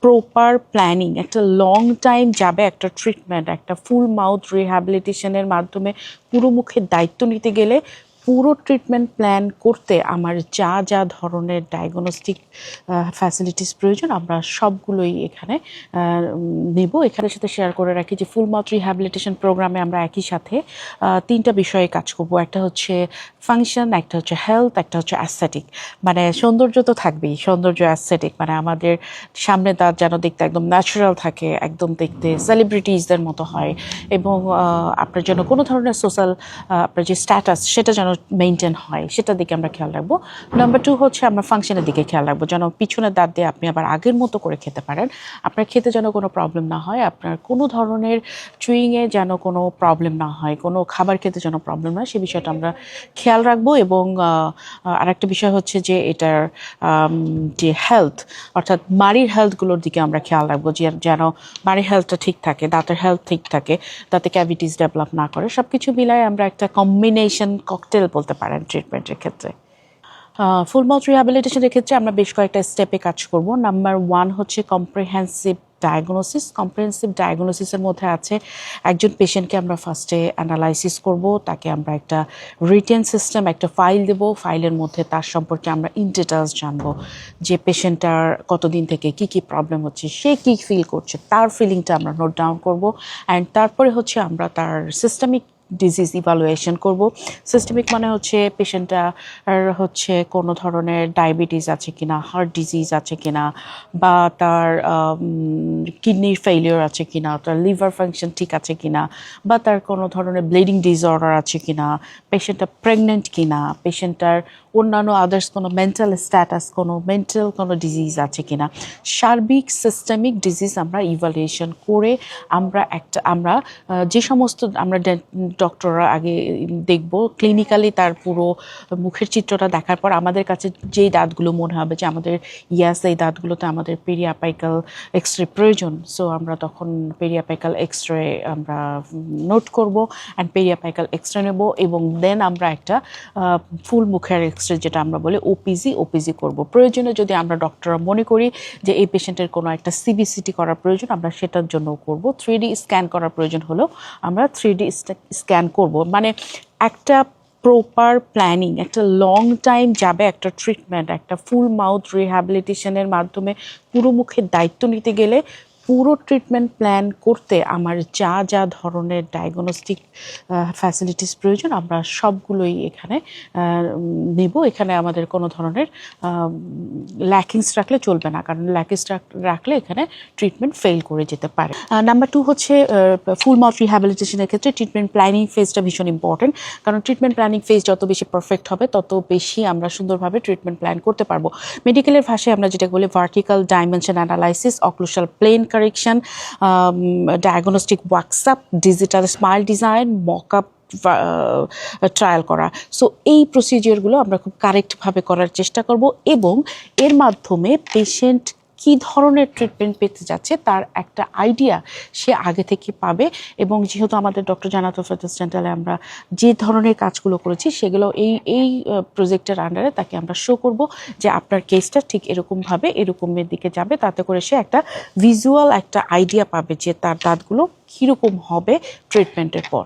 Proper planning, একটা long time যাবে একটা ট্রিটমেন্ট, একটা ফুল মাউথ রিহ্যাবিলিটেশনের মাধ্যমে পুরো মুখের দায়িত্ব নিতে গেলে পুরো ট্রিটমেন্ট প্ল্যান করতে আমার যা যা ধরনের ডায়াগনস্টিক ফ্যাসিলিটিস প্রয়োজন আমরা সবগুলোই এখানে নেব। এখানের সাথে শেয়ার করে রাখি যে ফুল মাউথ রিহ্যাবিলিটেশন প্রোগ্রামে আমরা একই সাথে তিনটা বিষয়ে কাজ করব। একটা হচ্ছে ফাংশন, একটা হচ্ছে হেলথ, একটা হচ্ছে অ্যাস্থেটিক। মানে সৌন্দর্য তো থাকবেই, সৌন্দর্য অ্যাস্থেটিক, মানে আমাদের সামনে দাঁত যেন দেখতে একদম ন্যাচারাল থাকে, একদম দেখতে সেলিব্রিটিজদের মতো হয়, এবং আপনার যেন কোনো ধরনের সোশ্যাল আপনার যে স্ট্যাটাস সেটা যেন মেনটেন হয়, সেটার দিকে আমরা খেয়াল রাখবো। নাম্বার 2 হচ্ছে আমরা ফাংশনের দিকে খেয়াল রাখবো, যেন পিছনের দাঁত দিয়ে আপনি আবার আগের মতো করে খেতে পারেন, আপনার খেতে যেন কোনো প্রবলেম না হয়, আপনার কোনো ধরনের চুইংয়ে যেন কোনো প্রবলেম না হয়, কোনো খাবার খেতে যেন প্রবলেম না হয়, সেই বিষয়টা আমরা খেয়াল রাখবো। এবং আরেকটা বিষয় হচ্ছে যে এটার যে হেলথ, অর্থাৎ মাড়ির হেলথগুলোর দিকে আমরা খেয়াল রাখবো, যে যেন মাড়ির হেলথটা ঠিক থাকে, দাঁতের হেলথ ঠিক থাকে, তাতে ক্যাভিটিস ডেভেলপ না করে। সব কিছু মিলায় আমরা একটা কম্বিনেশন ককটেল বলতে পারেন ট্রিটমেন্টের ক্ষেত্রে। ফুল মাউথ রিহ্যাবিলিটেশনের ক্ষেত্রে আমরা বেশ কয়েকটা স্টেপে কাজ করব। নাম্বার 1 হচ্ছে কম্প্রিহেন্সিভ ডায়াগনোসিস। কম্প্রিহেন্সিভ ডায়াগনোসিসের মধ্যে আছে একজন পেশেন্টকে আমরা ফার্স্টে অ্যানালাইসিস করব, তাকে আমরা একটা রিটেন সিস্টেম, একটা ফাইল দেব, ফাইলের মধ্যে তার সম্পর্কে আমরা ইন ডিটেলস জানবো, যে পেশেন্টটার কতদিন থেকে কি কি প্রবলেম হচ্ছে, সে কি ফিল করছে, তার ফিলিংটা আমরা নোট ডাউন করব। অ্যান্ড তারপরে হচ্ছে আমরা তার সিস্টেমিক ডিজিজ ইভালুয়েশন করব। সিস্টেমিক মানে হচ্ছে পেশেন্টটার হচ্ছে কোনো ধরনের ডায়াবেটিস আছে কিনা, হার্ট ডিজিজ আছে কিনা, বা তার কিডনির ফেলিওর আছে কিনা, তার লিভার ফাংশন ঠিক আছে কিনা, বা তার কোনো ধরনের ব্লিডিং ডিসঅর্ডার আছে কিনা, পেশেন্টটা প্রেগনেন্ট কিনা, পেশেন্টটার অন্যান্য আদার্স কোনো মেন্টাল স্ট্যাটাস, কোনো মেন্টাল কোনো ডিজিজ আছে কিনা, সার্বিক সিস্টেমিক ডিজিজ আমরা ইভালুয়েশন করে আমরা যে সমস্ত আমরা ডক্টররা আগে দেখব, ক্লিনিক্যালি তার পুরো মুখের চিত্রটা দেখার পর আমাদের কাছে যেই দাঁতগুলো মনে হবে যে আমাদের এই দাঁতগুলোতে আমাদের পেরিয়াপাইকাল এক্সরে প্রয়োজন, সো আমরা তখন পেরিয়াপাইকাল এক্সরে আমরা নোট করব অ্যান্ড পেরিয়াপাইকাল এক্সরে নেব, এবং দেন আমরা একটা ফুল মুখের এক্সরে, যেটা আমরা বলি ওপিজি করব। প্রয়োজনে যদি আমরা ডক্টররা মনে করি যে এই পেশেন্টের কোনো একটা সিবিসিটি করার প্রয়োজন, আমরা সেটার জন্য করব। 3D স্ক্যান করার প্রয়োজন হলেও আমরা 3D স্ক্যান করব। মানে একটা প্রপার প্ল্যানিং, একটা লং টাইম যাবে একটা ট্রিটমেন্ট, একটা ফুল মাউথ রিহ্যাবিলিটেশনের মাধ্যমে পুরো মুখের দায়িত্ব নিতে গেলে পুরো ট্রিটমেন্ট প্ল্যান করতে আমার যা যা ধরনের ডায়াগনস্টিক ফ্যাসিলিটিস প্রয়োজন আমরা সবগুলোই এখানে নেব। এখানে আমাদের কোনো ধরনের ল্যাকিংস রাখলে চলবে না, কারণ ল্যাকিংস রাখলে এখানে ট্রিটমেন্ট ফেল করে যেতে পারে। নাম্বার 2 হচ্ছে ফুল মাউথ রিহ্যাবিলিটেশনের ক্ষেত্রে ট্রিটমেন্ট প্ল্যানিং ফেজটা ভীষণ ইম্পর্টেন্ট, কারণ ট্রিটমেন্ট প্ল্যানিং ফেজ যত বেশি পারফেক্ট হবে তত বেশি আমরা সুন্দরভাবে ট্রিটমেন্ট প্ল্যান করতে পারবো। মেডিকেলের ভাষায় আমরা যেটা বলি vertical dimension analysis, occlusal plane correction, diagnostic workshop, digital smile design, mockup trial করা। সো এই প্রসিজিওরগুলো আমরা খুব কারেক্টভাবে করার চেষ্টা করব, এবং এর মাধ্যমে পেশেন্ট কী ধরনের ট্রিটমেন্ট পেতে যাচ্ছে তার একটা আইডিয়া সে আগে থেকে পাবে। এবং যেহেতু আমাদের ডক্টর জান্নাত ফেরদৌস ডেন্টালে আমরা যে ধরনের কাজগুলো করেছি সেগুলো এই প্রজেক্টের আন্ডারে তাকে আমরা শো করব যে আপনার কেসটা ঠিক এরকমভাবে এরকমের দিকে যাবে, তাতে করে সে একটা ভিজুয়াল একটা আইডিয়া পাবে যে তার দাঁতগুলো কীরকম হবে ট্রিটমেন্টের পর।